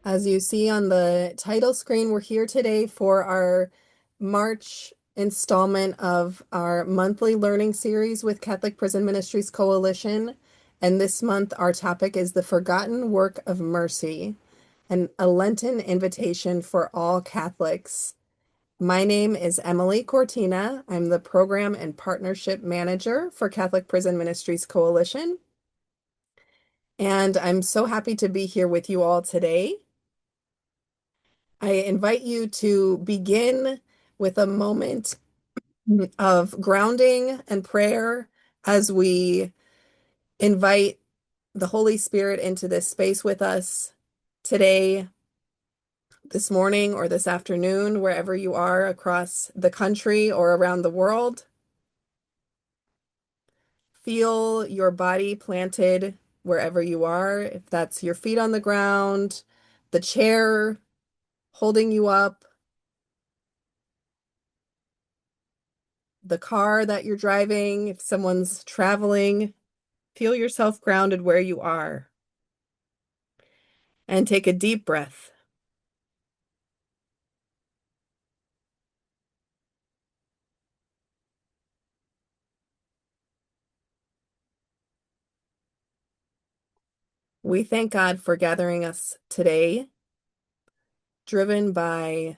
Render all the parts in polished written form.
As you see on the title screen, we're here today for our March installment of our monthly learning series with Catholic Prison Ministries Coalition. And this month, our topic is the forgotten work of mercy, and a Lenten invitation for all Catholics. My name is Emily Cortina. I'm the Program and Partnership Manager for Catholic Prison Ministries Coalition. And I'm so happy to be here with you all today. I invite you to begin with a moment of grounding and prayer as we invite the Holy Spirit into this space with us today, this morning, or this afternoon, wherever you are across the country or around the world. Feel your body planted wherever you are, if that's your feet on the ground, the chair holding you up, the car that you're driving, if someone's traveling. Feel yourself grounded where you are. And take a deep breath. We thank God for gathering us today, driven by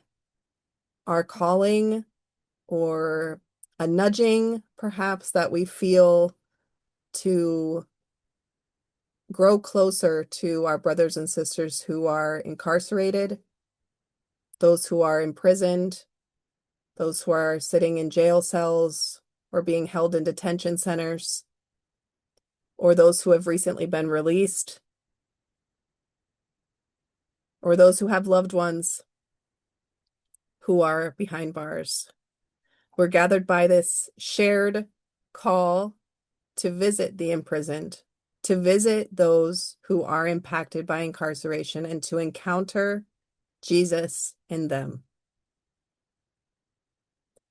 our calling or a nudging, perhaps, that we feel to grow closer to our brothers and sisters who are incarcerated, those who are imprisoned, those who are sitting in jail cells or being held in detention centers, or those who have recently been released, or those who have loved ones who are behind bars. We're gathered by this shared call to visit the imprisoned, to visit those who are impacted by incarceration, and to encounter Jesus in them.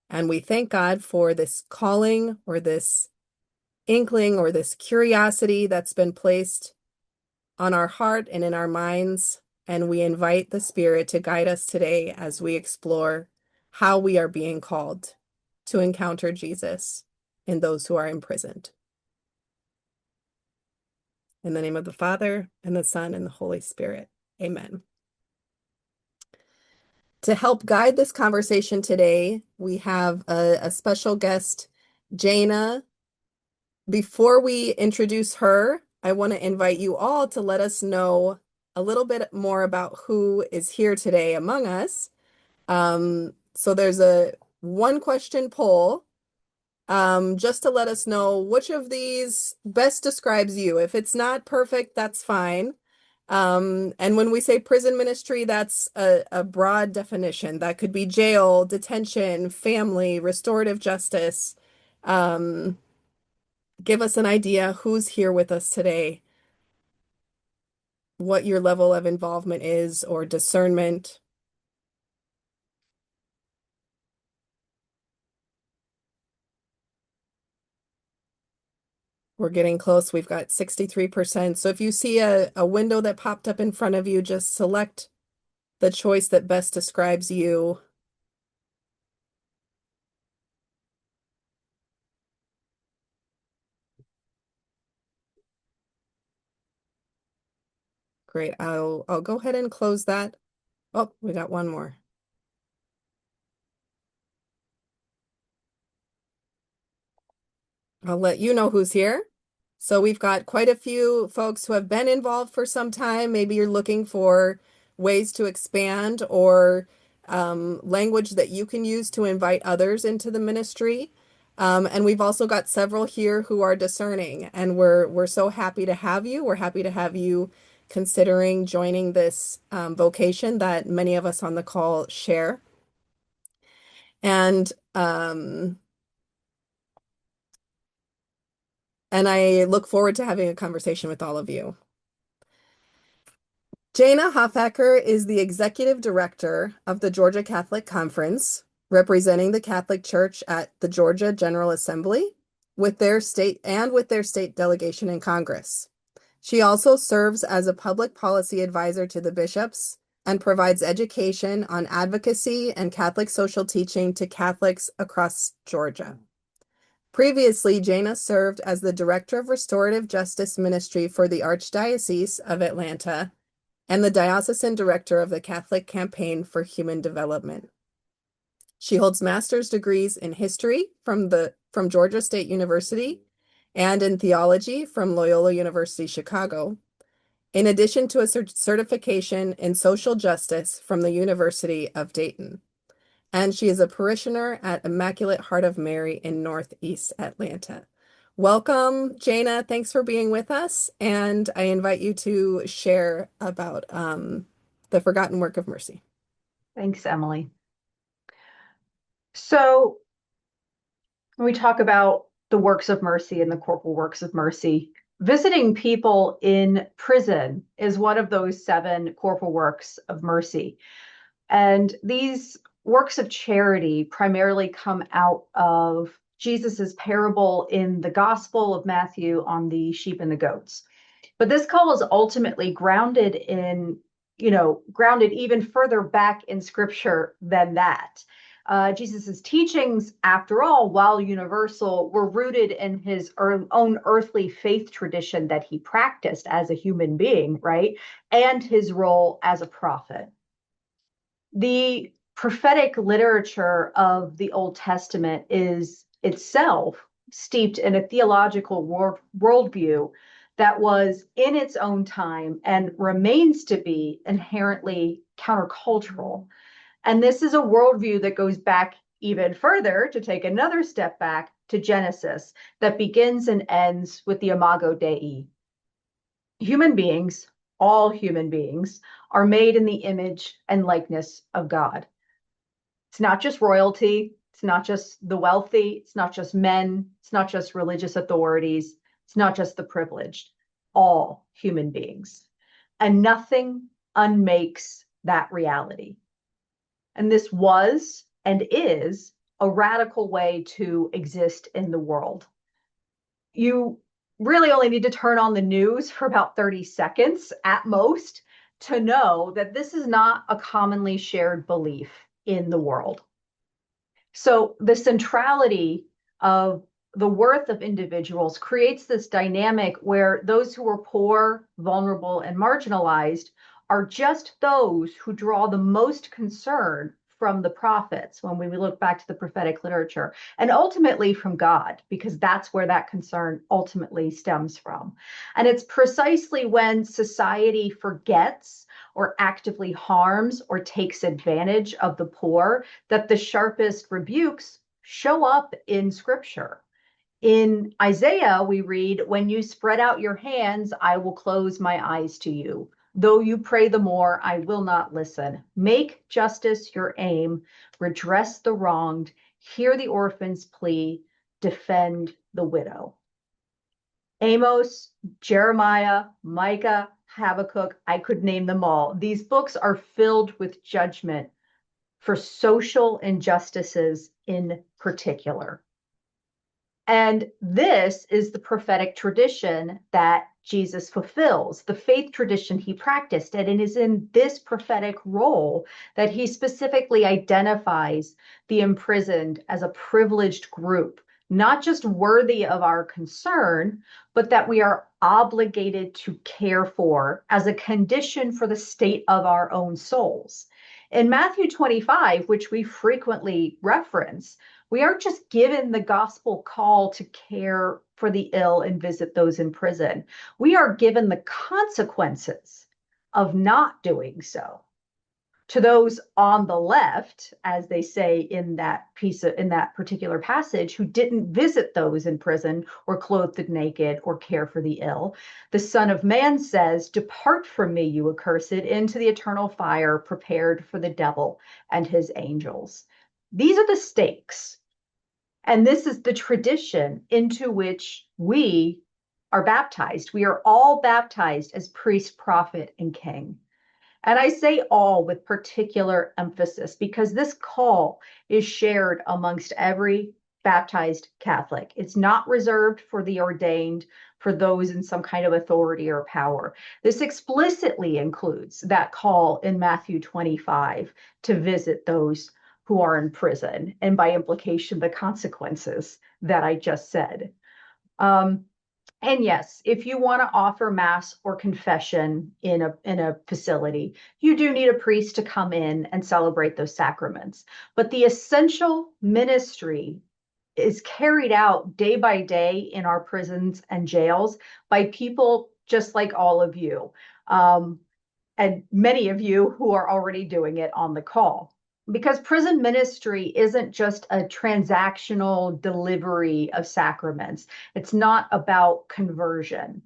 And we thank God for this calling or this inkling or this curiosity that's been placed on our heart and in our minds. And we invite the Spirit to guide us today as we explore how we are being called to encounter Jesus in those who are imprisoned. In the name of the Father, and the Son, and the Holy Spirit. Amen. To help guide this conversation today, we have a special guest, Jayna. Before we introduce her, I want to invite you all to let us know a little bit more about who is here today among us. So there's a one question poll, just to let us know which of these best describes you. If it's not perfect, that's fine. And when we say prison ministry, that's a broad definition. That could be jail, detention, family, restorative justice. Give us an idea who's here with us today, what your level of involvement is or discernment. We're getting close. We've got 63%. So if you see a window that popped up in front of you, just select the choice that best describes you. Great. I'll go ahead and close that. Oh, we got one more. I'll let you know who's here. So we've got quite a few folks who have been involved for some time. Maybe you're looking for ways to expand or language that you can use to invite others into the ministry. And we've also got several here who are discerning, and we're so happy to have you. We're happy to have you considering joining this vocation that many of us on the call share. And I look forward to having a conversation with all of you. Jayna Hoffacker is the executive director of the Georgia Catholic Conference, representing the Catholic Church at the Georgia General Assembly. with their state delegation in Congress. She also serves as a public policy advisor to the bishops and provides education on advocacy and Catholic social teaching to Catholics across Georgia. Previously, Jayna served as the Director of Restorative Justice Ministry for the Archdiocese of Atlanta and the Diocesan Director of the Catholic Campaign for Human Development. She holds master's degrees in history from Georgia State University and in theology from Loyola University Chicago, in addition to a certification in social justice from the University of Dayton. And she is a parishioner at Immaculate Heart of Mary in Northeast Atlanta. Welcome, Jayna. Thanks for being with us. And I invite you to share about the forgotten work of mercy. Thanks, Emily. So when we talk about the works of mercy and the corporal works of mercy, visiting people in prison is one of those 7 corporal works of mercy. And these works of charity primarily come out of Jesus's parable in the Gospel of Matthew on the sheep and the goats. But this call is ultimately grounded even further back in Scripture than that. Jesus's teachings, after all, while universal, were rooted in his own earthly faith tradition that he practiced as a human being, right? And his role as a prophet. The prophetic literature of the Old Testament is itself steeped in a theological worldview that was in its own time and remains to be inherently countercultural. And this is a worldview that goes back even further, to take another step back, to Genesis, that begins and ends with the Imago Dei. Human beings, all human beings, are made in the image and likeness of God. It's not just royalty. It's not just the wealthy. It's not just men. It's not just religious authorities. It's not just the privileged. All human beings. And nothing unmakes that reality. And this was and is a radical way to exist in the world. You really only need to turn on the news for about 30 seconds at most to know that this is not a commonly shared belief in the world. So the centrality of the worth of individuals creates this dynamic where those who are poor, vulnerable, and marginalized are just those who draw the most concern from the prophets when we look back to the prophetic literature, and ultimately from God, because that's where that concern ultimately stems from. And it's precisely when society forgets or actively harms or takes advantage of the poor that the sharpest rebukes show up in Scripture. In Isaiah, we read, "When you spread out your hands, I will close my eyes to you. Though you pray the more, I will not listen. Make justice your aim, redress the wronged, hear the orphan's plea, defend the widow." Amos, Jeremiah, Micah, Habakkuk, I could name them all. These books are filled with judgment for social injustices in particular. And this is the prophetic tradition that Jesus fulfills, the faith tradition he practiced. And it is in this prophetic role that he specifically identifies the imprisoned as a privileged group, not just worthy of our concern, but that we are obligated to care for as a condition for the state of our own souls. In Matthew 25, which we frequently reference, we aren't just given the gospel call to care for the ill and visit those in prison. We are given the consequences of not doing so. To those on the left, as they say in that particular passage, who didn't visit those in prison or clothe the naked or care for the ill, the Son of Man says, "Depart from me, you accursed, into the eternal fire prepared for the devil and his angels." These are the stakes. And this is the tradition into which we are baptized. We are all baptized as priest, prophet, and king. And I say all with particular emphasis because this call is shared amongst every baptized Catholic. It's not reserved for the ordained, for those in some kind of authority or power. This explicitly includes that call in Matthew 25 to visit those who are in prison, and by implication, the consequences that I just said. Um, and yes, if you want to offer mass or confession in a facility, you do need a priest to come in and celebrate those sacraments. But the essential ministry is carried out day by day in our prisons and jails by people just like all of you, and many of you who are already doing it on the call. Because prison ministry isn't just a transactional delivery of sacraments. It's not about conversion.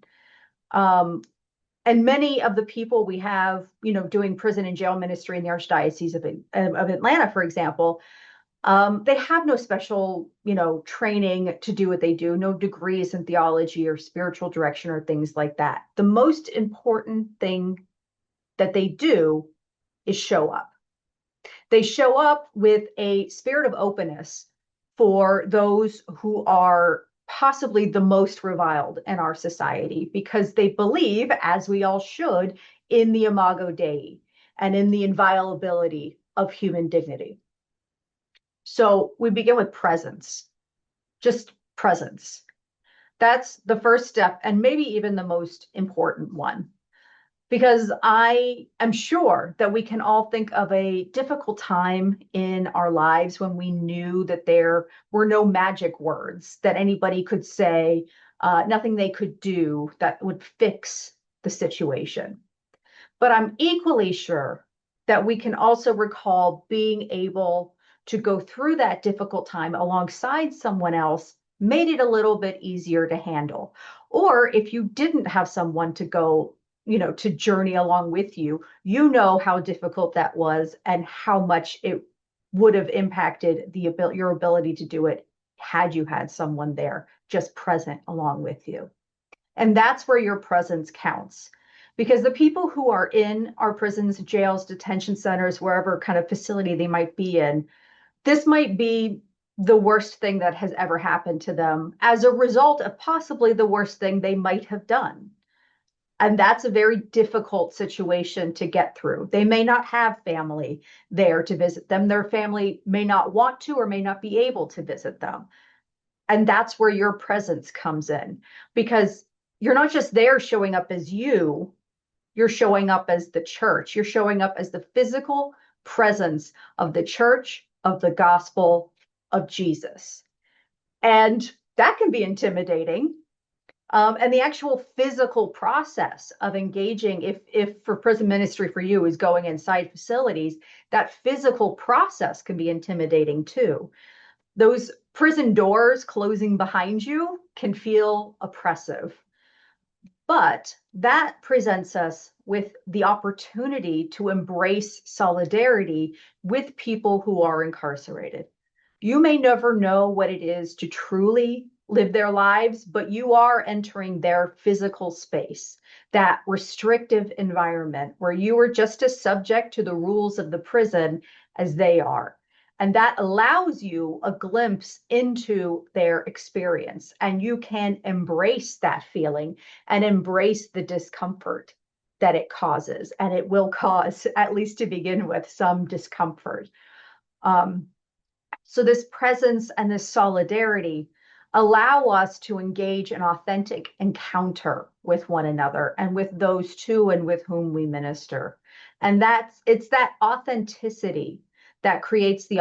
Um, and many of the people we have, doing prison and jail ministry in the Archdiocese of Atlanta, for example, they have no special, training to do what they do, no degrees in theology or spiritual direction or things like that. The most important thing that they do is show up. They show up with a spirit of openness for those who are possibly the most reviled in our society, because they believe, as we all should, in the imago Dei and in the inviolability of human dignity. So we begin with presence, just presence. That's the first step, and maybe even the most important one, because I am sure that we can all think of a difficult time in our lives when we knew that there were no magic words that anybody could say, nothing they could do that would fix the situation. But I'm equally sure that we can also recall being able to go through that difficult time alongside someone else made it a little bit easier to handle. Or if you didn't have someone to go, to journey along with you, how difficult that was and how much it would have impacted your ability to do it had you had someone there just present along with you. And that's where your presence counts. Because the people who are in our prisons, jails, detention centers, wherever kind of facility they might be in, this might be the worst thing that has ever happened to them as a result of possibly the worst thing they might have done. And that's a very difficult situation to get through. They may not have family there to visit them. Their family may not want to or may not be able to visit them. And that's where your presence comes in, because you're not just there showing up as you're showing up as the church. You're showing up as the physical presence of the church, of the gospel of Jesus. And that can be intimidating. And the actual physical process of engaging, if for prison ministry for you is going inside facilities, that physical process can be intimidating too. Those prison doors closing behind you can feel oppressive. But that presents us with the opportunity to embrace solidarity with people who are incarcerated. You may never know what it is to truly live their lives, but you are entering their physical space, that restrictive environment where you are just as subject to the rules of the prison as they are. And that allows you a glimpse into their experience, and you can embrace that feeling and embrace the discomfort that it causes. And it will cause, at least to begin with, some discomfort. So this presence and this solidarity allow us to engage in authentic encounter with one another and with those to and with whom we minister. And it's that authenticity that creates the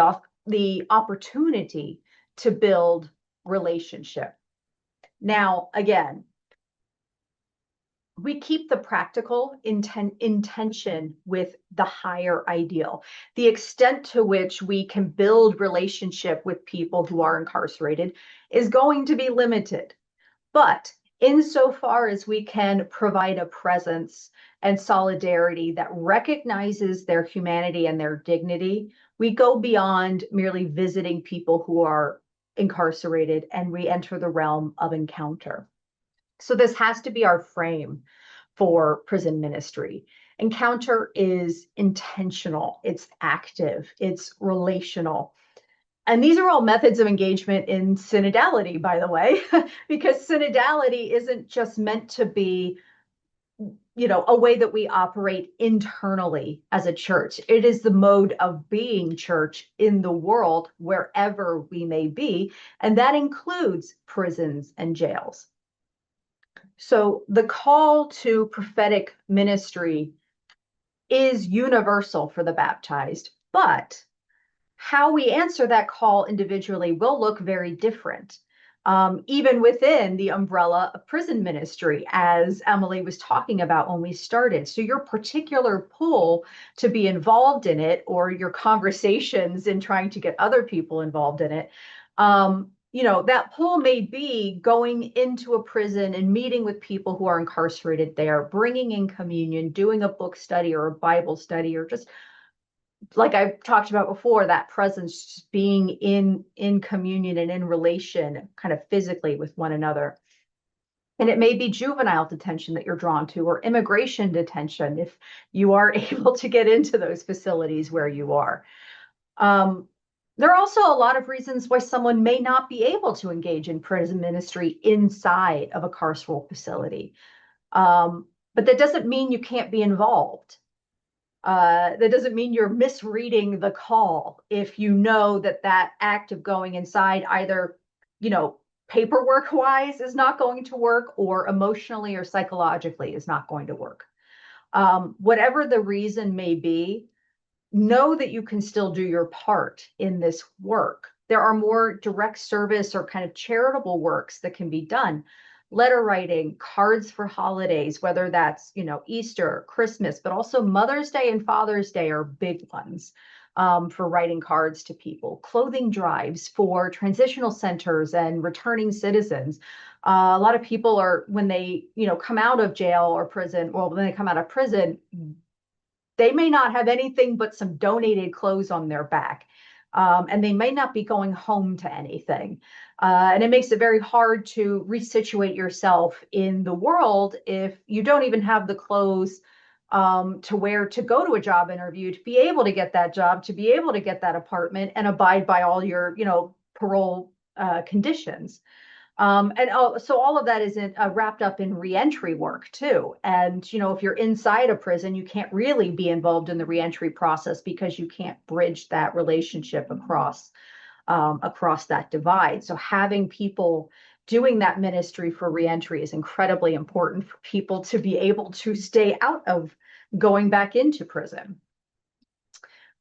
opportunity to build relationship. Now, again, we keep the practical intention with the higher ideal. The extent to which we can build relationship with people who are incarcerated is going to be limited. But insofar as we can provide a presence and solidarity that recognizes their humanity and their dignity, we go beyond merely visiting people who are incarcerated and we enter the realm of encounter. So this has to be our frame for prison ministry. Encounter is intentional, it's active, it's relational. And these are all methods of engagement in synodality, by the way, because synodality isn't just meant to be, a way that we operate internally as a church. It is the mode of being church in the world, wherever we may be. And that includes prisons and jails. So the call to prophetic ministry is universal for the baptized, but how we answer that call individually will look very different, even within the umbrella of prison ministry, as Emily was talking about when we started. So, your particular pull to be involved in it, or your conversations in trying to get other people involved in it, that pull may be going into a prison and meeting with people who are incarcerated there, bringing in communion, doing a book study or a Bible study, or just like I've talked about before, that presence, being in communion and in relation kind of physically with one another. And it may be juvenile detention that you're drawn to, or immigration detention if you are able to get into those facilities where you are. There are also a lot of reasons why someone may not be able to engage in prison ministry inside of a carceral facility. But that doesn't mean you can't be involved. That doesn't mean you're misreading the call if you know that that act of going inside, either, paperwork wise is not going to work, or emotionally or psychologically is not going to work. Whatever the reason may be, know that you can still do your part in this work. There are more direct service or kind of charitable works that can be done. Letter writing, cards for holidays, whether that's, Easter, Christmas, but also Mother's Day and Father's Day are big ones, for writing cards to people. Clothing drives for transitional centers and returning citizens. A lot of people are, when they, come out of jail or prison, well, when they come out of prison, they may not have anything but some donated clothes on their back. And they may not be going home to anything. And it makes it very hard to resituate yourself in the world if you don't even have the clothes to wear to go to a job interview, to be able to get that job, to be able to get that apartment and abide by all your, parole conditions. So all of that is wrapped up in reentry work too. And, if you're inside a prison, you can't really be involved in the reentry process because you can't bridge that relationship across that divide. So having people doing that ministry for reentry is incredibly important for people to be able to stay out of going back into prison.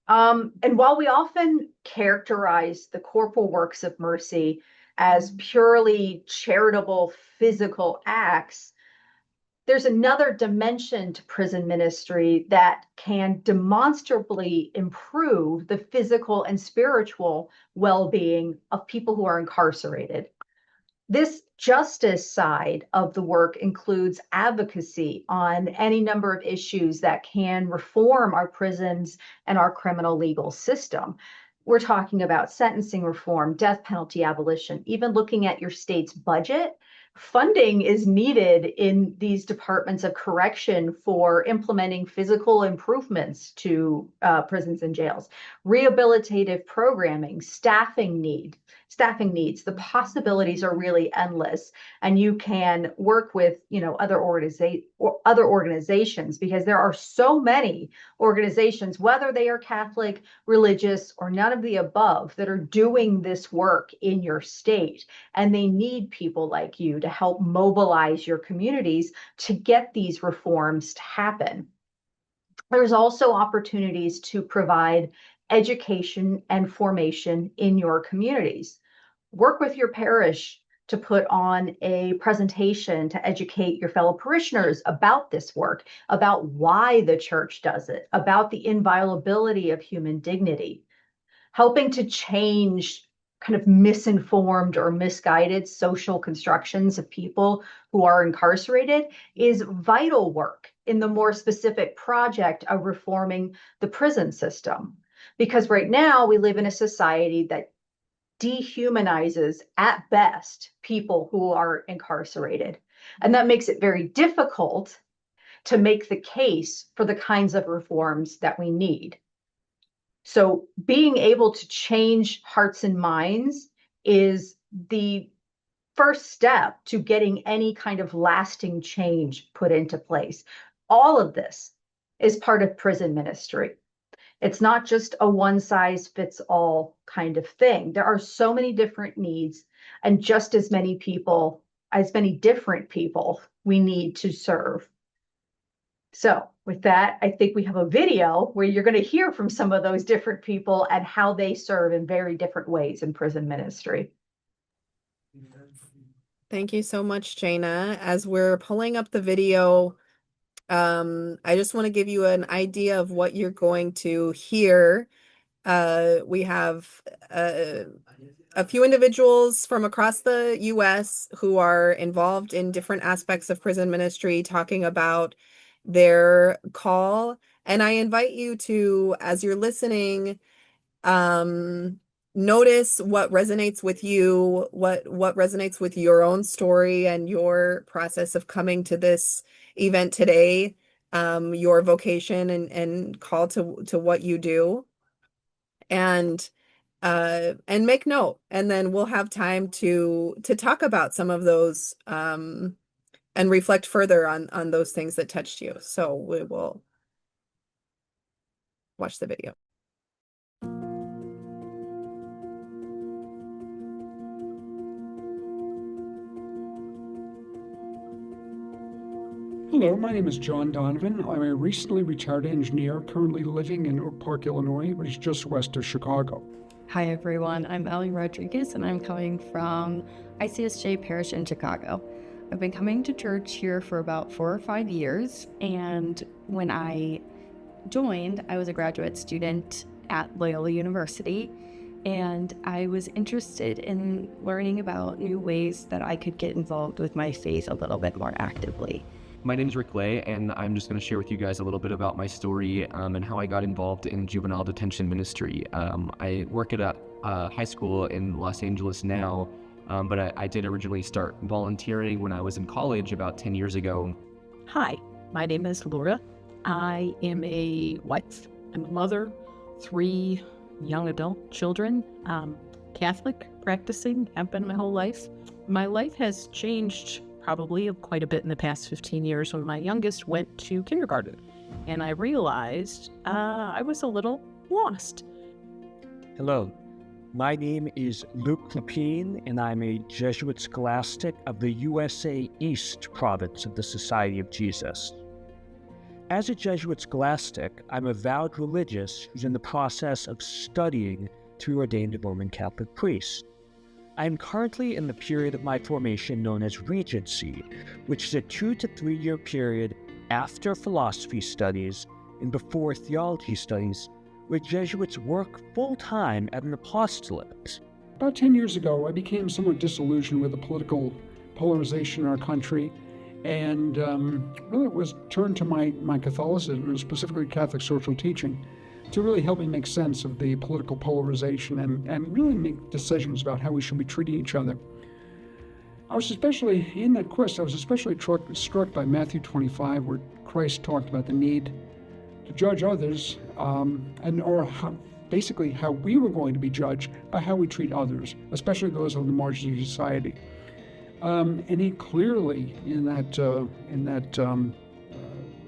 And while we often characterize the corporal works of mercy as purely charitable physical acts, there's another dimension to prison ministry that can demonstrably improve the physical and spiritual well-being of people who are incarcerated. This justice side of the work includes advocacy on any number of issues that can reform our prisons and our criminal legal system. We're talking about sentencing reform, death penalty abolition, even looking at your state's budget. Funding is needed in these departments of correction for implementing physical improvements to prisons and jails, rehabilitative programming, staffing needs. The possibilities are really endless, and you can work with, other organizations, because there are so many organizations, whether they are Catholic, religious, or none of the above, that are doing this work in your state, and they need people like you to help mobilize your communities to get these reforms to happen. There's also opportunities to provide education and formation in your communities. Work with your parish to put on a presentation to educate your fellow parishioners about this work, about why the church does it, about the inviolability of human dignity. Helping to change kind of misinformed or misguided social constructions of people who are incarcerated is vital work in the more specific project of reforming the prison system. Because right now we live in a society that dehumanizes at best people who are incarcerated. And that makes it very difficult to make the case for the kinds of reforms that we need. So being able to change hearts and minds is the first step to getting any kind of lasting change put into place. All of this is part of prison ministry. It's not just a one size fits all kind of thing. There are so many different needs and just as many people, as many different people we need to serve. So with that, I think we have a video where you're going to hear from some of those different people and how they serve in very different ways in prison ministry. Thank you so much, Jayna. As we're pulling up the video, I just want to give you an idea of what you're going to hear. We have a few individuals from across the US who are involved in different aspects of prison ministry talking about their call. And I invite you to, as you're listening, notice what resonates with you, what resonates with your own story and your process of coming to this event today, your vocation and call to what you do. And make note, and then we'll have time to talk about some of those and reflect further on those things that touched you. So we will watch the video. Hello, my name is John Donovan. I'm a recently retired engineer currently living in Oak Park, Illinois, which is just west of Chicago. Hi everyone, I'm Ellie Rodriguez and I'm coming from ICSJ Parish in Chicago. I've been coming to church here for about 4 or 5 years, and when I joined, I was a graduate student at Loyola University, and I was interested in learning about new ways that I could get involved with my faith a little bit more actively. My name is Rick Lay, and I'm just going to share with you guys a little bit about my story and how I got involved in juvenile detention ministry. I work at a high school in Los Angeles now, but I did originally start volunteering when I was in college about 10 years ago. Hi, my name is Laura. I am a wife. I'm a mother, 3 young adult children, Catholic, practicing, have been my whole life. My life has changed probably quite a bit in the past 15 years when my youngest went to kindergarten, and I realized I was a little lost. Hello, my name is Luke Lapine, and I'm a Jesuit scholastic of the USA East province of the Society of Jesus. As a Jesuit scholastic, I'm a vowed religious who's in the process of studying to be ordained a Roman Catholic priest. I am currently in the period of my formation known as Regency, which is a 2 to 3 year period after philosophy studies and before theology studies, where Jesuits work full-time at an apostolate. About 10 years ago, I became somewhat disillusioned with the political polarization in our country, and really was turned to my Catholicism, and specifically Catholic social teaching, to really help me make sense of the political polarization and really make decisions about how we should be treating each other. I was especially, in that quest, I was especially struck by Matthew 25, where Christ talked about the need to judge others, basically how we were going to be judged by how we treat others, especially those on the margins of society. And he clearly, in that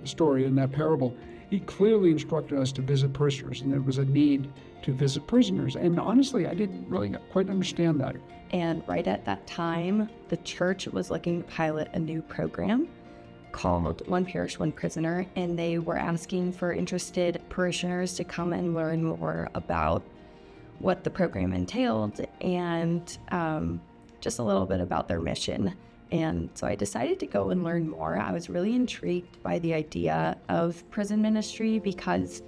story, in that parable, he clearly instructed us to visit prisoners, and there was a need to visit prisoners. And honestly, I didn't really quite understand that. And right at that time, the church was looking to pilot a new program called One Parish, One Prisoner, and they were asking for interested parishioners to come and learn more about what the program entailed and just a little bit about their mission. And so I decided to go and learn more. I was really intrigued by the idea of prison ministry because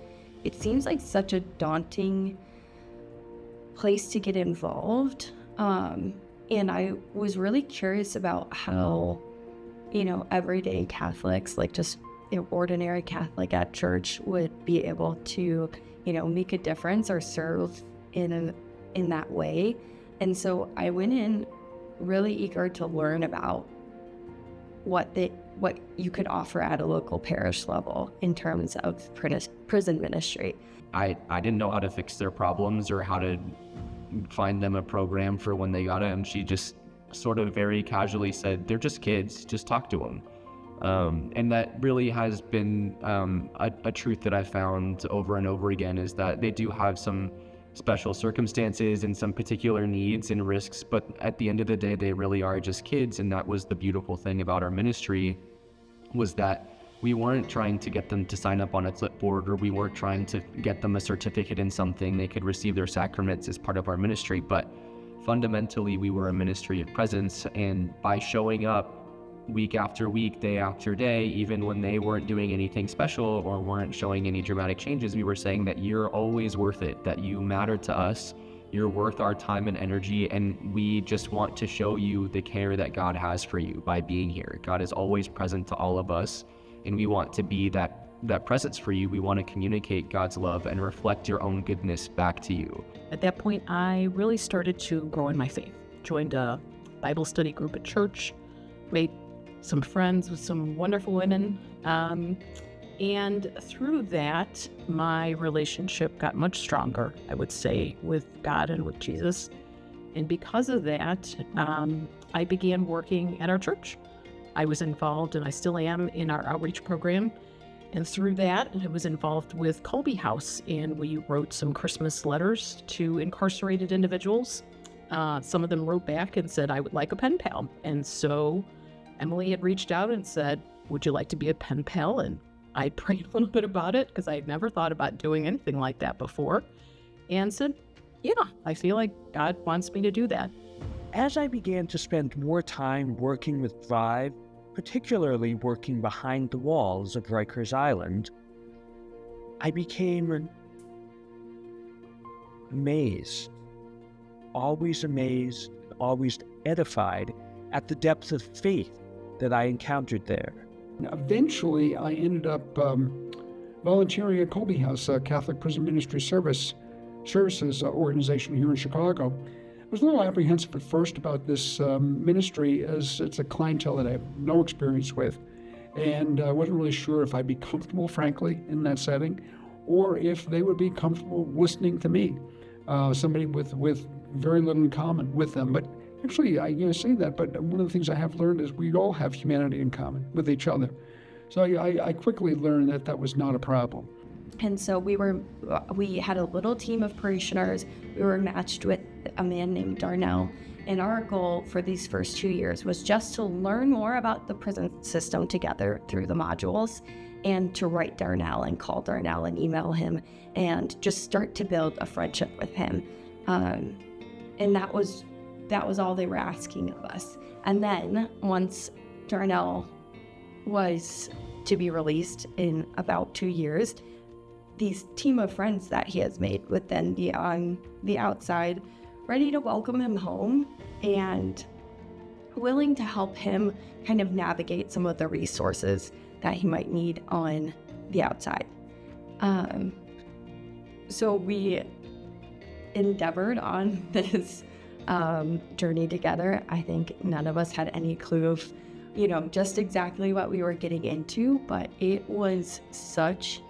it seems like such a daunting place to get involved. And I was really curious about how, everyday Catholics, like just ordinary Catholic at church, would be able to, make a difference or serve in that way. And so I went in really eager to learn about what you could offer at a local parish level in terms of prison ministry. I didn't know how to fix their problems or how to find them a program for when they got it, and she just sort of very casually said, they're just kids, just talk to them. And that really has been a truth that I've found over and over again, is that they do have some special circumstances and some particular needs and risks, but at the end of the day, they really are just kids. And that was the beautiful thing about our ministry, was that we weren't trying to get them to sign up on a clipboard, or we weren't trying to get them a certificate in something. They could receive their sacraments as part of our ministry, but fundamentally we were a ministry of presence. And by showing up week after week, day after day, even when they weren't doing anything special or weren't showing any dramatic changes, we were saying that you're always worth it, that you matter to us, you're worth our time and energy, and we just want to show you the care that God has for you by being here. God is always present to all of us, and we want to be that presence for you. We want to communicate God's love and reflect your own goodness back to you. At that point, I really started to grow in my faith. Joined a Bible study group at church, made some friends with some wonderful women, and through that, my relationship got much stronger, I would say, with God and with Jesus. And because of that, I began working at our church. I was involved, and I still am, in our outreach program. And through that, I was involved with Colby House, and we wrote some Christmas letters to incarcerated individuals. Some of them wrote back and said, I would like a pen pal. And so Emily had reached out and said, would you like to be a pen pal? And I prayed a little bit about it, because I had never thought about doing anything like that before, and said, yeah, I feel like God wants me to do that. As I began to spend more time working with Thrive, particularly working behind the walls of Rikers Island, I became amazed, always edified at the depth of faith that I encountered there. Eventually, I ended up volunteering at Colby House, a Catholic Prison Ministry Services organization here in Chicago. I was a little apprehensive at first about this ministry, as it's a clientele that I have no experience with, and I wasn't really sure if I'd be comfortable, frankly, in that setting, or if they would be comfortable listening to me, somebody with very little in common with them. But actually, I say that, but one of the things I have learned is we all have humanity in common with each other. So I quickly learned that that was not a problem. And so we had a little team of parishioners. We were matched with a man named Darnell. And our goal for these first 2 years was just to learn more about the prison system together through the modules, and to write Darnell and call Darnell and email him and just start to build a friendship with him. And that was all they were asking of us. And then once Darnell was to be released in about 2 years, these team of friends that he has made would then be on the outside, ready to welcome him home and willing to help him kind of navigate some of the resources that he might need on the outside. So we endeavored on this journey together. I think none of us had any clue of, just exactly what we were getting into, but it was such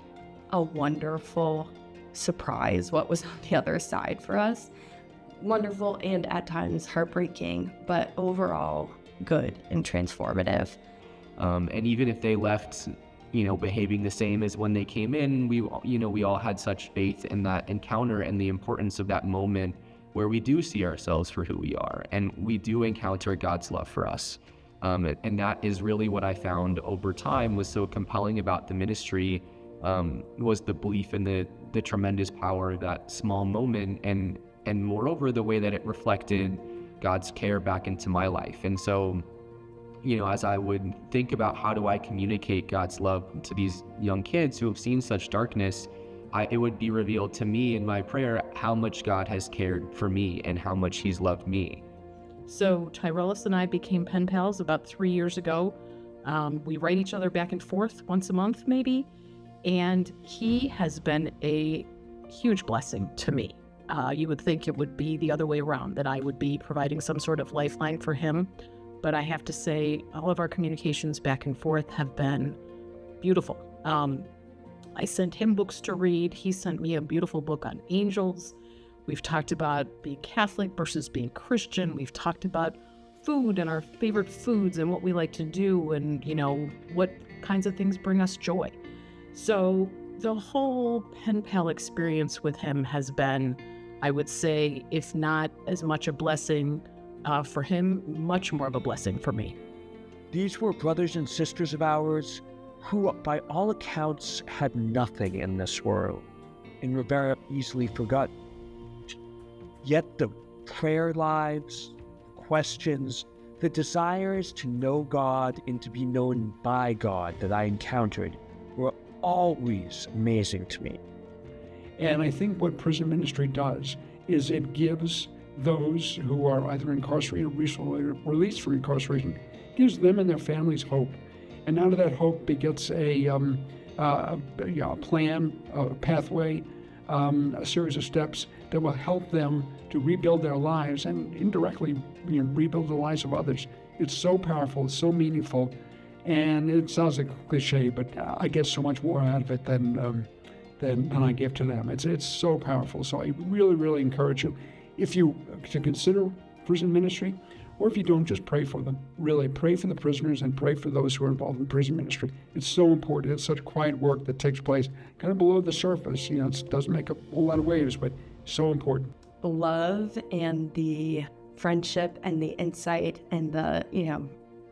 a wonderful surprise what was on the other side for us. Wonderful and at times heartbreaking, but overall good and transformative. And even if they left, behaving the same as when they came in, we all had such faith in that encounter and the importance of that moment where we do see ourselves for who we are, and we do encounter God's love for us. And that is really what I found over time was so compelling about the ministry, was the belief in the tremendous power of that small moment, and moreover, the way that it reflected God's care back into my life. And so, as I would think about how do I communicate God's love to these young kids who have seen such darkness, it would be revealed to me in my prayer how much God has cared for me and how much he's loved me. So Tyrellis and I became pen pals about 3 years ago. We write each other back and forth once a month, maybe. And he has been a huge blessing to me. You would think it would be the other way around, that I would be providing some sort of lifeline for him. but I have to say all of our communications back and forth have been beautiful. I sent him books to read. He sent me a beautiful book on angels. We've talked about being Catholic versus being Christian. We've talked about food and our favorite foods and what we like to do and, what kinds of things bring us joy. So the whole pen pal experience with him has been, I would say, if not as much a blessing for him, much more of a blessing for me. These were brothers and sisters of ours who, by all accounts, had nothing in this world and were very easily forgotten. Yet the prayer lives, questions, the desires to know God and to be known by God that I encountered were always amazing to me. And I think what prison ministry does is it gives those who are either incarcerated or recently released from incarceration, gives them and their families hope. And out of that hope begets a plan, a pathway, a series of steps that will help them to rebuild their lives and indirectly rebuild the lives of others. It's so powerful, it's so meaningful, and it sounds like a cliche, but I get so much more out of it than I give to them. It's so powerful. So I really, really encourage you, if you to consider prison ministry, or if you don't, just pray for them. Really pray for the prisoners and pray for those who are involved in prison ministry. It's so important. It's such quiet work that takes place kind of below the surface. It doesn't make a whole lot of waves, but so important. The love and the friendship and the insight and the,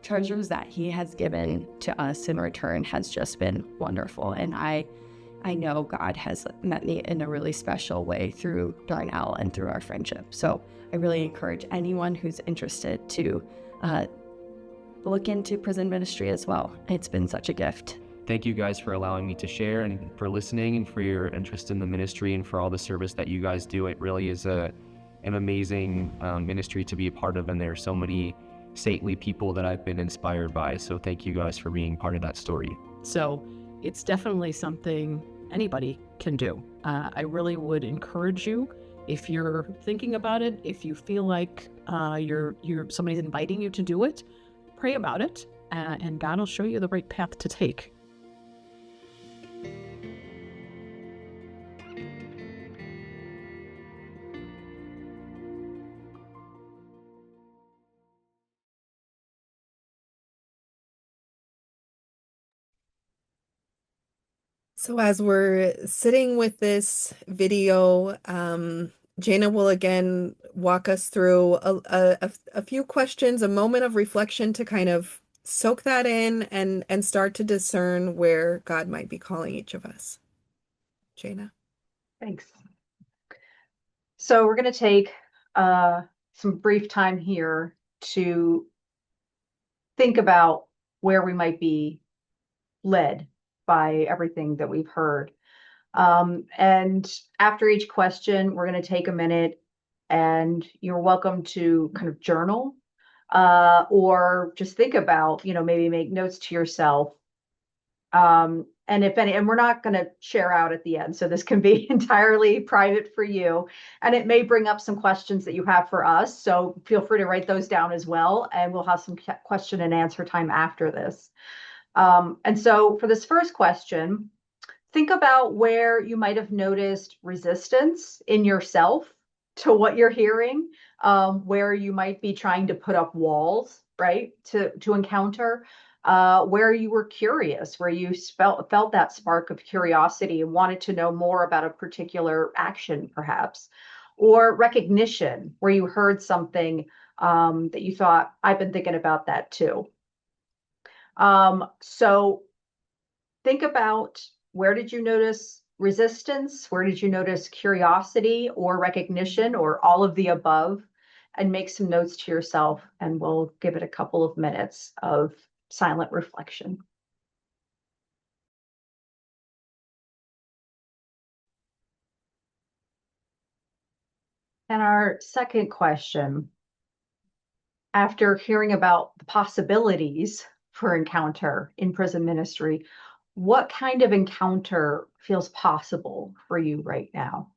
treasures that he has given to us in return has just been wonderful. And I know God has met me in a really special way through Darnell and through our friendship. So I really encourage anyone who's interested to look into prison ministry as well. It's been such a gift. Thank you guys for allowing me to share and for listening and for your interest in the ministry and for all the service that you guys do. It really is an amazing ministry to be a part of, and there are so many saintly people that I've been inspired by. So thank you guys for being part of that story. So it's definitely something anybody can do. I really would encourage you, if you're thinking about it, if you feel like somebody's inviting you to do it, pray about it, and God will show you the right path to take. So as we're sitting with this video, Jayna will again walk us through a few questions, a moment of reflection to kind of soak that in and start to discern where God might be calling each of us. Jayna. Thanks. So we're going to take some brief time here to think about where we might be led by everything that we've heard. And after each question, we're going to take a minute, and you're welcome to kind of journal or just think about, maybe make notes to yourself. And we're not going to share out at the end, so this can be entirely private for you, and it may bring up some questions that you have for us. So feel free to write those down as well, and we'll have some question and answer time after this. And so for this first question, think about where you might have noticed resistance in yourself to what you're hearing, where you might be trying to put up walls, right, to encounter, where you were curious, where you felt that spark of curiosity and wanted to know more about a particular action, perhaps, or recognition, where you heard something that you thought, I've been thinking about that too. So think about, where did you notice resistance? Where did you notice curiosity or recognition or all of the above? And make some notes to yourself, and we'll give it a couple of minutes of silent reflection. And our second question, after hearing about the possibilities for encounter in prison ministry, what kind of encounter feels possible for you right now?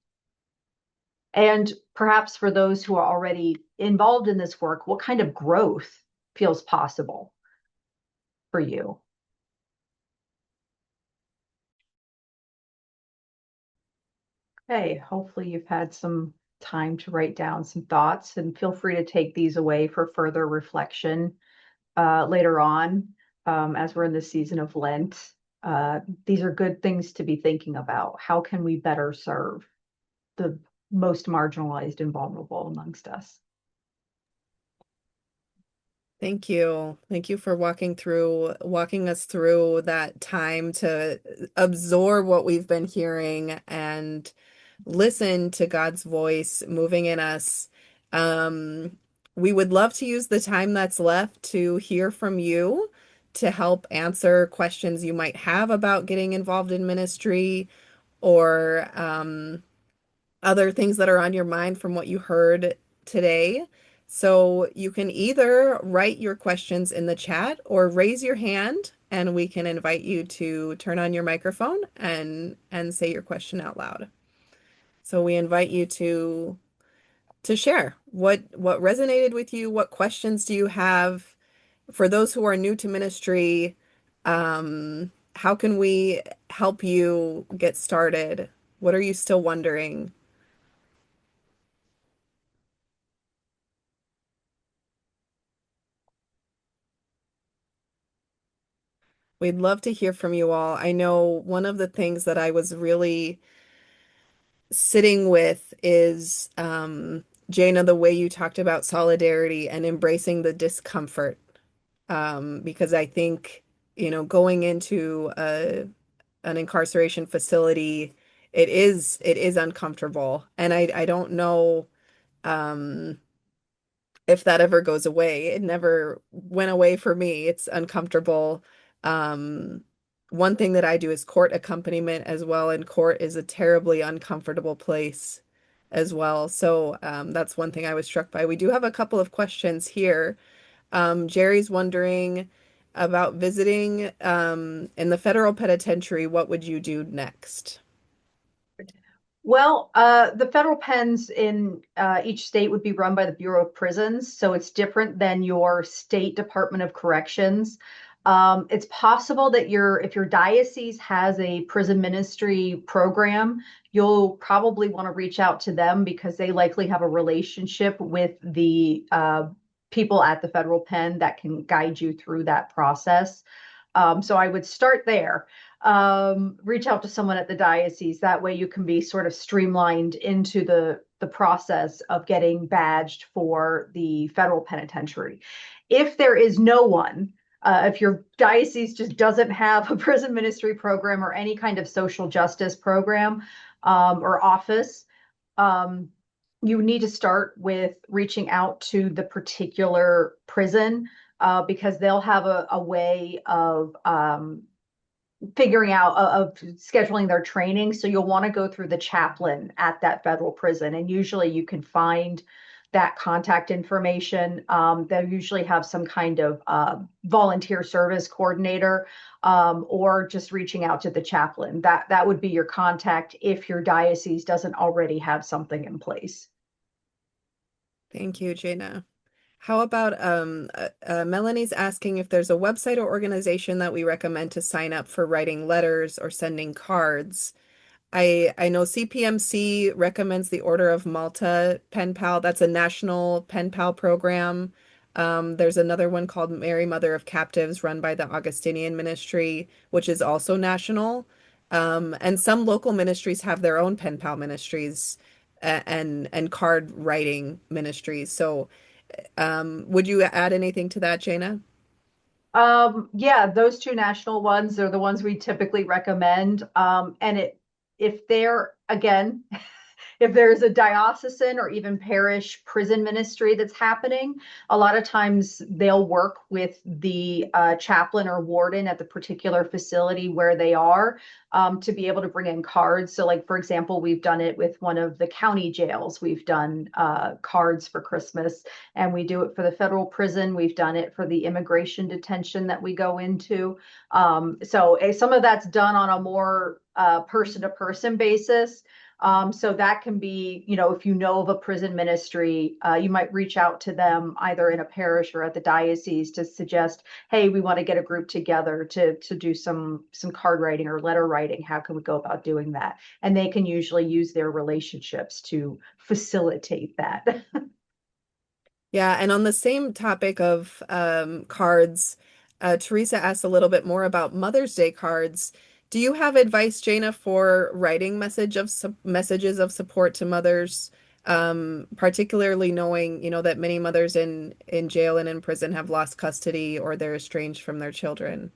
And perhaps for those who are already involved in this work, what kind of growth feels possible for you. Okay, hopefully you've had some time to write down some thoughts, and feel free to take these away for further reflection later on, as we're in the season of Lent. These are good things to be thinking about. How can we better serve the most marginalized and vulnerable amongst us? Thank you. Thank you for walking us through that time to absorb what we've been hearing and listen to God's voice moving in us. Um, we would love to use the time that's left to hear from you to help answer questions you might have about getting involved in ministry, or other things that are on your mind from what you heard today. So you can either write your questions in the chat or raise your hand, and we can invite you to turn on your microphone and say your question out loud. So we invite you to share what resonated with you. What questions do you have? For those who are new to ministry, how can we help you get started? What are you still wondering? We'd love to hear from you all. I know one of the things that I was really sitting with is, Jayna, the way you talked about solidarity and embracing the discomfort. Because I think, going into an incarceration facility, it is uncomfortable. And I don't know, um, if that ever goes away. It never went away for me. It's uncomfortable. Um, One thing that I do is court accompaniment as well, and court is a terribly uncomfortable place as well. So that's one thing I was struck by. We do have a couple of questions here. Jerry's wondering about visiting in the federal penitentiary. What would you do next? Well, the federal pens in each state would be run by the Bureau of Prisons, so it's different than your state Department of Corrections. It's possible that if your diocese has a prison ministry program, you'll probably want to reach out to them because they likely have a relationship with the people at the federal pen that can guide you through that process. So I would start there. Reach out to someone at the diocese. That way you can be sort of streamlined into the process of getting badged for the federal penitentiary. If there is no one, if your diocese just doesn't have a prison ministry program or any kind of social justice program or office, you need to start with reaching out to the particular prison because they'll have a way of figuring out of scheduling their training. So you'll want to go through the chaplain at that federal prison, and usually you can find that contact information. They'll usually have some kind of volunteer service coordinator, or just reaching out to the chaplain. That would be your contact if your diocese doesn't already have something in place. Thank you, Jayna. How about Melanie's asking if there's a website or organization that we recommend to sign up for writing letters or sending cards. I know CPMC recommends the Order of Malta Pen Pal. That's a national pen pal program. There's another one called Mary Mother of Captives run by the Augustinian Ministry, which is also national. And some local ministries have their own pen pal ministries and card writing ministries. So would you add anything to that, Jayna? Yeah, those two national ones are the ones we typically recommend. And if they're, again, if there's a diocesan or even parish prison ministry that's happening, a lot of times they'll work with the chaplain or warden at the particular facility where they are, to be able to bring in cards. So like, for example, we've done it with one of the county jails. We've done cards for Christmas, and we do it for the federal prison. We've done it for the immigration detention that we go into. So some of that's done on a more person-to-person basis. So that can be, if you know of a prison ministry, you might reach out to them either in a parish or at the diocese to suggest, hey, we want to get a group together to do some card writing or letter writing. How can we go about doing that? And they can usually use their relationships to facilitate that. Yeah, and on the same topic of cards, Teresa asked a little bit more about Mother's Day cards. Do you have advice, Jayna, for writing messages of support to mothers, particularly knowing, that many mothers in jail and in prison have lost custody or they're estranged from their children?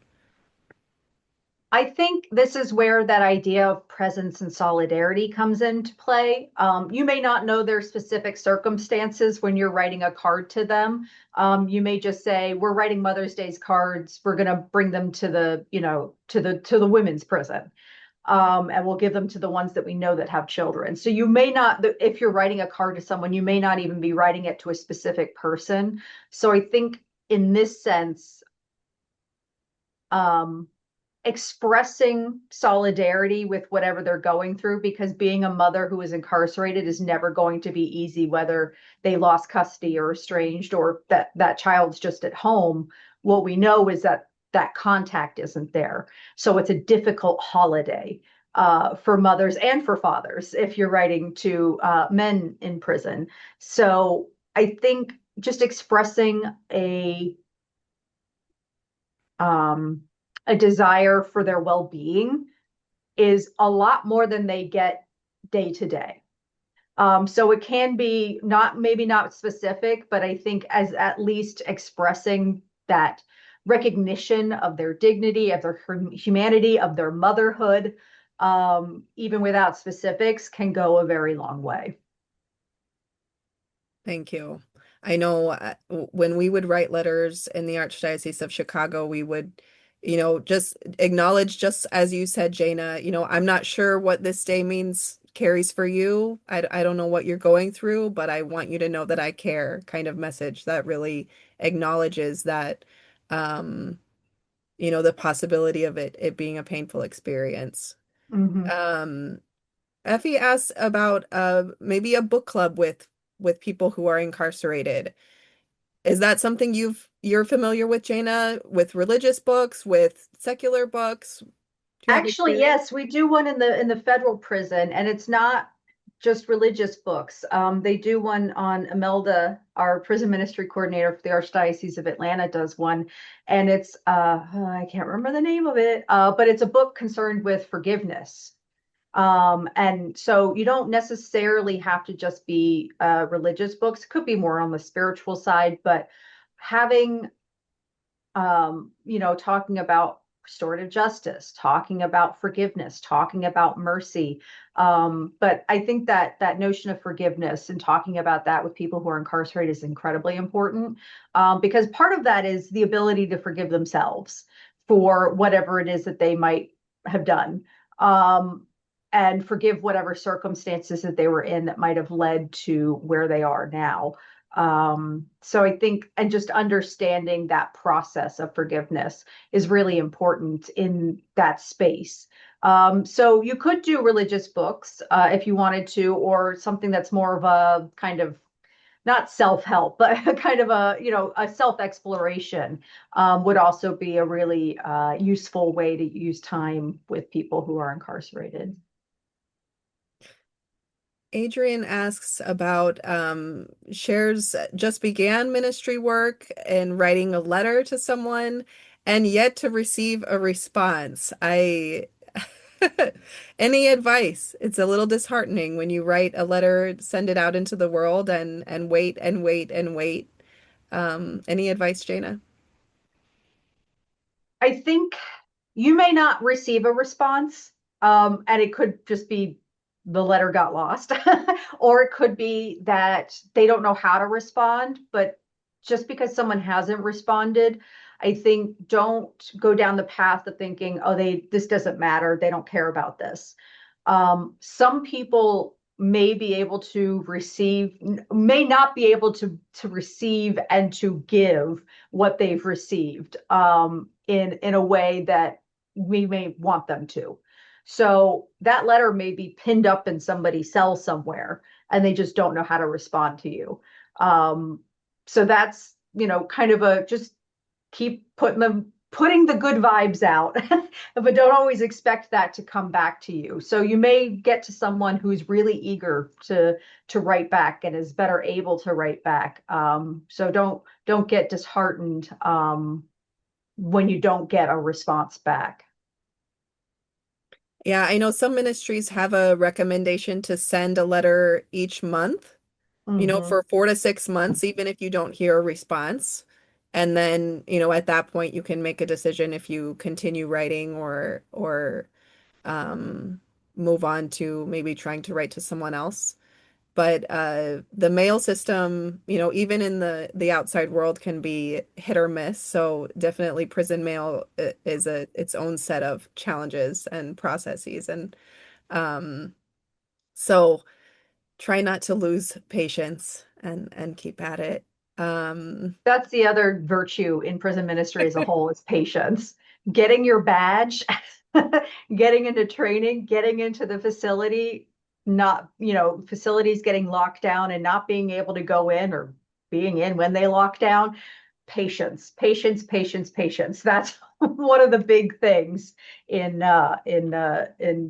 I think this is where that idea of presence and solidarity comes into play. You may not know their specific circumstances when you're writing a card to them. You may just say, "We're writing Mother's Day's cards. We're going to bring them to the women's prison, and we'll give them to the ones that we know that have children." So you may not, if you're writing a card to someone, you may not even be writing it to a specific person. So I think in this sense, um, expressing solidarity with whatever they're going through, because being a mother who is incarcerated is never going to be easy, whether they lost custody or estranged or that child's just at home. What we know is that contact isn't there. So it's a difficult holiday for mothers and for fathers if you're writing to men in prison. So I think just expressing um, a desire for their well-being is a lot more than they get day to day. So it can be maybe not specific, but I think as at least expressing that recognition of their dignity, of their humanity, of their motherhood, even without specifics, can go a very long way. Thank you. I know when we would write letters in the Archdiocese of Chicago, we would, just acknowledge, just as you said, Jayna, I'm not sure what this day carries for you. I don't know what you're going through, but I want you to know that I care kind of message that really acknowledges that, the possibility of it being a painful experience. Mm-hmm. Effie asks about maybe a book club with people who are incarcerated. Is that something you're familiar with, Jayna, with religious books, with secular books? Do you have Actually, experience? yes, we do one in the federal prison, and it's not just religious books. They do one on Imelda, our prison ministry coordinator for the Archdiocese of Atlanta, does one, and it's I can't remember the name of it, but it's a book concerned with forgiveness. And so you don't necessarily have to just be religious books. It could be more on the spiritual side, but having talking about restorative justice, talking about forgiveness, talking about mercy. But I think that notion of forgiveness and talking about that with people who are incarcerated is incredibly important, because part of that is the ability to forgive themselves for whatever it is that they might have done. And forgive whatever circumstances that they were in that might have led to where they are now. So I think, and just understanding that process of forgiveness is really important in that space. So you could do religious books if you wanted to, or something that's more of a kind of not self-help, but kind of a self-exploration would also be a really useful way to use time with people who are incarcerated. Adrian asks about shares just began ministry work and writing a letter to someone and yet to receive a response. Any advice? It's a little disheartening when you write a letter, send it out into the world and wait and wait and wait. Any advice, Jayna? I think you may not receive a response, and it could just be the letter got lost, or it could be that they don't know how to respond. But just because someone hasn't responded, I think don't go down the path of thinking, oh, this doesn't matter. They don't care about this. Some people may be able to receive, may not be able to receive and to give what they've received in a way that we may want them to. So that letter may be pinned up in somebody's cell somewhere, and they just don't know how to respond to you. Um, so that's, kind of a just keep putting the good vibes out, but don't always expect that to come back to you. So you may get to someone who's really eager to write back and is better able to write back. So don't get disheartened when you don't get a response back. Yeah, I know some ministries have a recommendation to send a letter each month, Hmm. for 4 to 6 months, even if you don't hear a response. And then, at that point you can make a decision if you continue writing or um move on to maybe trying to write to someone else. But the mail system, even in the outside world can be hit or miss. So definitely prison mail is its own set of challenges and processes. And um, so try not to lose patience and keep at it. Um, That's the other virtue in prison ministry as a whole is patience. Getting your badge, getting into training, getting into the facility, not, facilities getting locked down and not being able to go in or being in when they lock down. Patience, patience, patience, patience. That's one of the big things in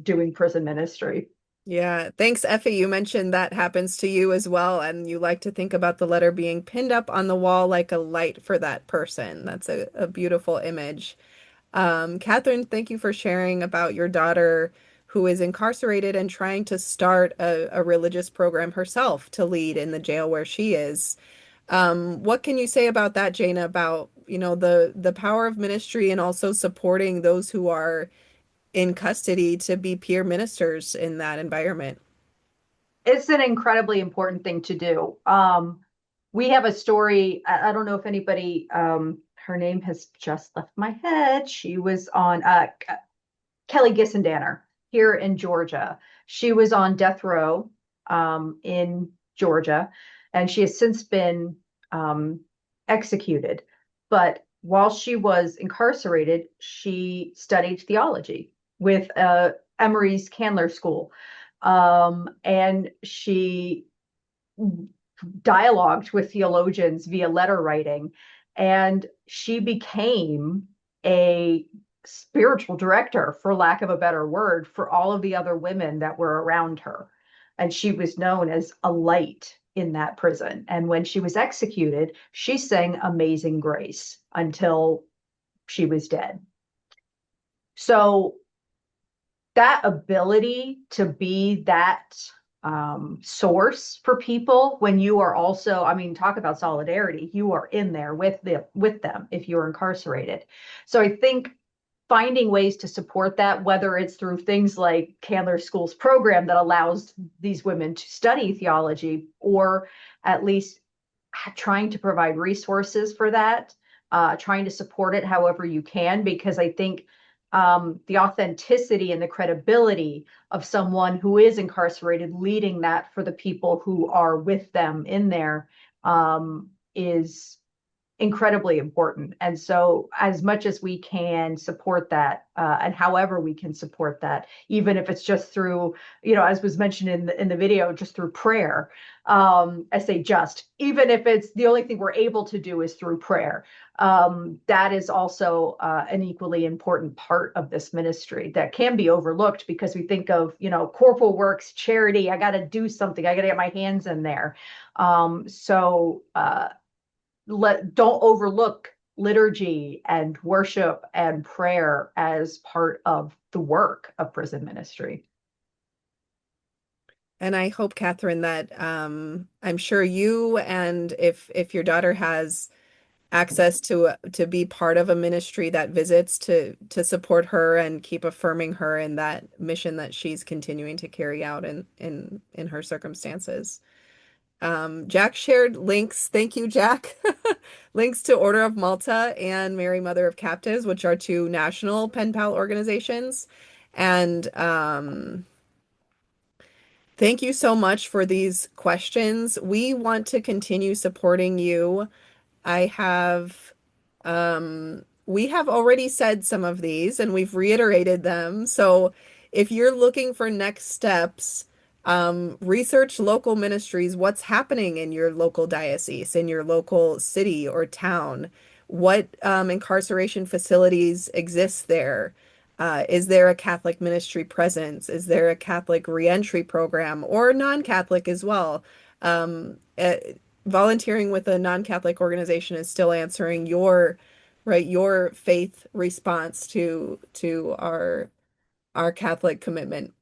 doing prison ministry. yeah, thanks, Effie. You mentioned that happens to you as well, and you like to think about the letter being pinned up on the wall like a light for that person. That's a beautiful image. Catherine, thank you for sharing about your daughter who is incarcerated and trying to start a religious program herself to lead in the jail where she is. What can you say about that, Jayna, about, the power of ministry and also supporting those who are in custody to be peer ministers in that environment? It's an incredibly important thing to do. We have a story. I don't know if anybody, her name has just left my head. She was on Kelly Gissendanner here in Georgia. She was on death row in Georgia, and she has since been um, executed. But while she was incarcerated, she studied theology with Emory's Candler School. And she dialogued with theologians via letter writing, and she became a spiritual director, for lack of a better word, for all of the other women that were around her. And she was known as a light in that prison. And when she was executed, she sang Amazing Grace until she was dead. So that ability to be that source for people when you are also, I mean, talk about solidarity. You are in there with them if you're incarcerated. So I think finding ways to support that, whether it's through things like Candler School's program that allows these women to study theology, or at least trying to provide resources for that, trying to support it however you can, because I think the authenticity and the credibility of someone who is incarcerated leading that for the people who are with them in there is incredibly important. And so, as much as we can support that, and however we can support that, even if it's just through, as was mentioned in the video, just through prayer. I say just, even if it's the only thing we're able to do is through prayer. That is also an equally important part of this ministry that can be overlooked because we think of, corporal works, charity. I got to do something. I got to get my hands in there. Don't overlook liturgy and worship and prayer as part of the work of prison ministry. And I hope, Catherine, that I'm sure you and if your daughter has access to be part of a ministry that visits to support her and keep affirming her in that mission that she's continuing to carry out in her circumstances. Jack shared links. Thank you, Jack. Links to Order of Malta and Mary Mother of Captives, which are two national pen pal organizations. And thank you so much for these questions. We want to continue supporting you. I have, we have already said some of these and we've reiterated them. So if you're looking for next steps, research local ministries, what's happening in your local diocese, in your local city or town. What incarceration facilities exist there? Is there a Catholic ministry presence? Is there a Catholic reentry program or non-Catholic as well? Um, uh, Volunteering with a non-Catholic organization is still answering your, right, your faith response to our Catholic commitment.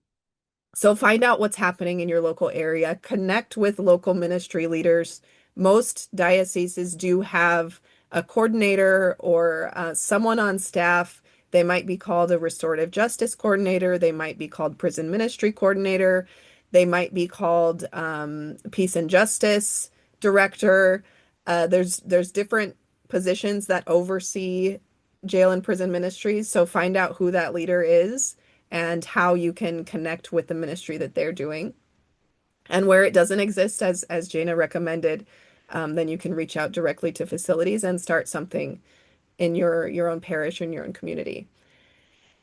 So find out what's happening in your local area, connect with local ministry leaders. Most dioceses do have a coordinator or someone on staff. They might be called a restorative justice coordinator. They might be called prison ministry coordinator. They might be called peace and justice director. There's different positions that oversee jail and prison ministries. So find out who that leader is and how you can connect with the ministry that they're doing. And where it doesn't exist, as Jayna recommended, then you can reach out directly to facilities and start something in your own parish or in your own community.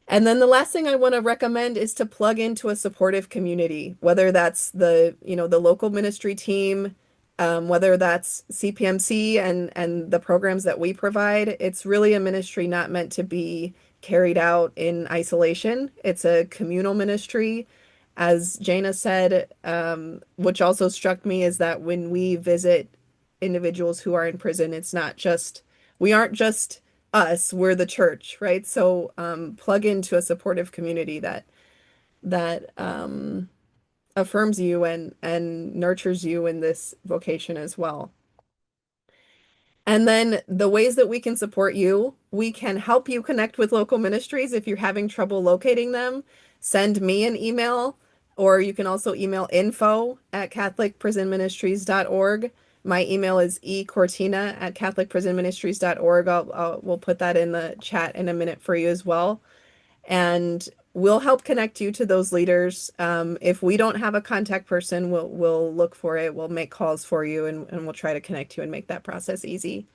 And then the last thing I want to recommend is to plug into a supportive community, whether that's the local ministry team, whether that's CPMC and the programs that we provide. It's really a ministry not meant to be carried out in isolation. It's a communal ministry. As Jayna said, which also struck me is that when we visit individuals who are in prison, we aren't just us, we're the church, right? So plug into a supportive community that affirms you and nurtures you in this vocation as well. And then the ways that we can support you, we can help you connect with local ministries if you're having trouble locating them. Send me an email, or you can also email info@catholicprisonministries.org. My email is ecortina@catholicprisonministries.org. We'll put that in the chat in a minute for you as well. And we'll help connect you to those leaders. If we don't have a contact person, we'll look for it. We'll make calls for you and we'll try to connect you and make that process easy.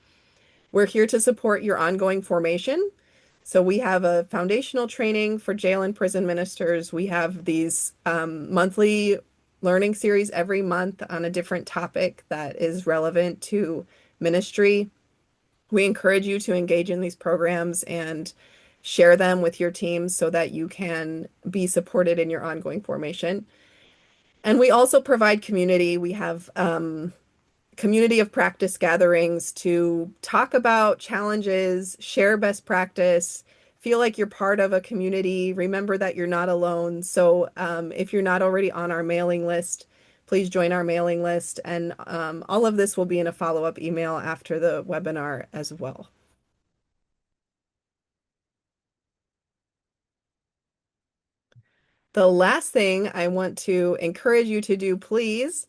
We're here to support your ongoing formation. So we have a foundational training for jail and prison ministers. We have these monthly learning series every month on a different topic that is relevant to ministry. We encourage you to engage in these programs and share them with your teams so that you can be supported in your ongoing formation. And we also provide community. We have community of practice gatherings to talk about challenges, share best practice, feel like you're part of a community. Remember that you're not alone. So if you're not already on our mailing list, please join our mailing list. And all of this will be in a follow-up email after the webinar as well. The last thing I want to encourage you to do, please,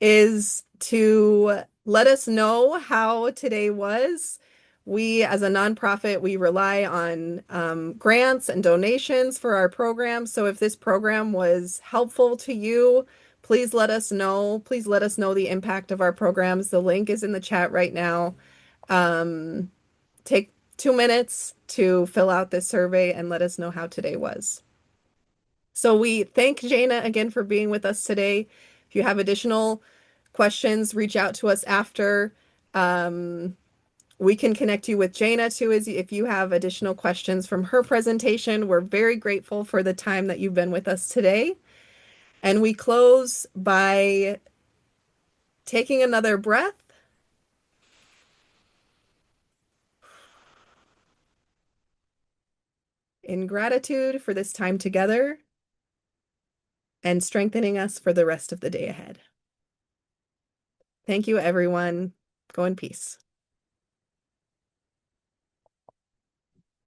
is to let us know how today was. We, as a nonprofit, we rely on grants and donations for our program. So if this program was helpful to you, please let us know. Please let us know the impact of our programs. The link is in the chat right now. Take 2 minutes to fill out this survey and let us know how today was. So we thank Jayna again for being with us today. If you have additional questions, reach out to us after. We can connect you with Jayna too, if you have additional questions from her presentation. We're very grateful for the time that you've been with us today. And we close by taking another breath. In gratitude for this time together and strengthening us for the rest of the day ahead. Thank you, everyone. Go in peace.